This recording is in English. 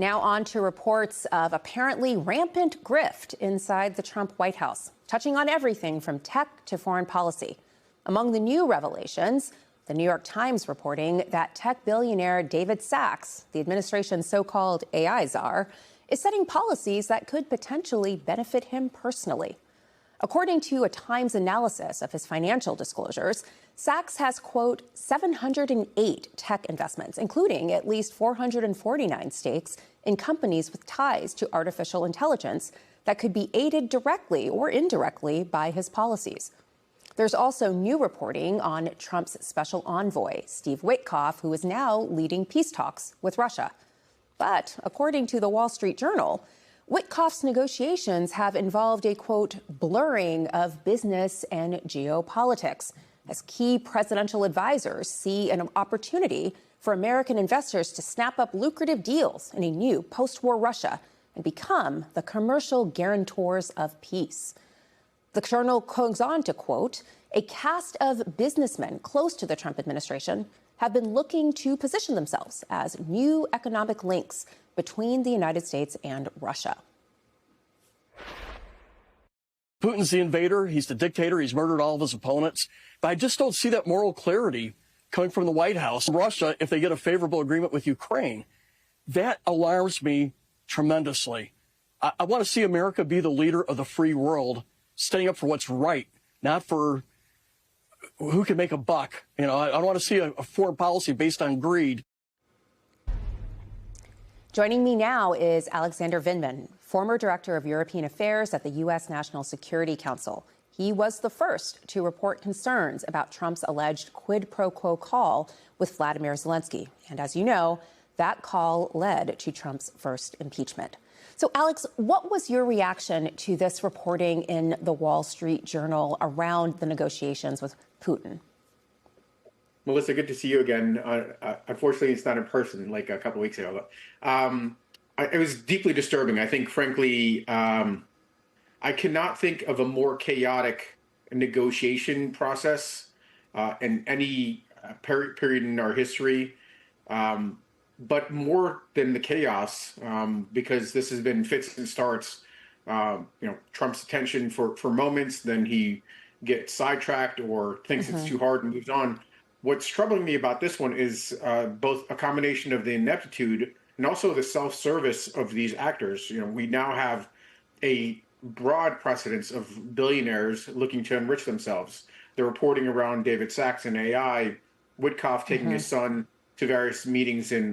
Now on to reports of apparently rampant grift inside the Trump White House, touching on everything from tech to foreign policy. Among the new revelations, the New York Times reporting that tech billionaire David Sachs, the administration's so-called AI czar, is setting policies that could potentially benefit him personally. According to a Times analysis of his financial disclosures, Sachs has, quote, 708 tech investments, including at least 449 stakes in companies with ties to artificial intelligence that could be aided directly or indirectly by his policies. There's also new reporting on Trump's special envoy, Steve Witkoff, who is now leading peace talks with Russia. But according to the Wall Street Journal, Witkoff's negotiations have involved a, quote, blurring of business and geopolitics, as key presidential advisors see an opportunity for American investors to snap up lucrative deals in a new post-war Russia and become the commercial guarantors of peace. The journal goes on to quote, a cast of businessmen close to the Trump administration have been looking to position themselves as new economic links between the United States and Russia. Putin's the invader. He's the dictator. He's murdered all of his opponents. But I just don't see that moral clarity coming from the White House. Russia, if they get a favorable agreement with Ukraine, that alarms me tremendously. I want to see America be the leader of the free world, standing up for what's right, not for who can make a buck. You know, I don't want to see a foreign policy based on greed. Joining me now is Alexander Vindman, former director of European Affairs at the U.S. National Security Council. He was the first to report concerns about Trump's alleged quid pro quo call with Vladimir Zelensky. And as you know, that call led to Trump's first impeachment. So, Alex, what was your reaction to this reporting in the Wall Street Journal around the negotiations with Putin? Melissa, good to see you again. Unfortunately, it's not in person like a couple of weeks ago. But it was deeply disturbing. I think, frankly, I cannot think of a more chaotic negotiation process in any period in our history. But more than the chaos, because this has been fits and starts, Trump's attention for moments, then he gets sidetracked or thinks it's too hard and moves on. What's troubling me about this one is both a combination of the ineptitude and also the self-service of these actors. You know, we now have a broad precedence of billionaires looking to enrich themselves. The reporting around David Sachs and AI, Witkoff taking his son to various meetings in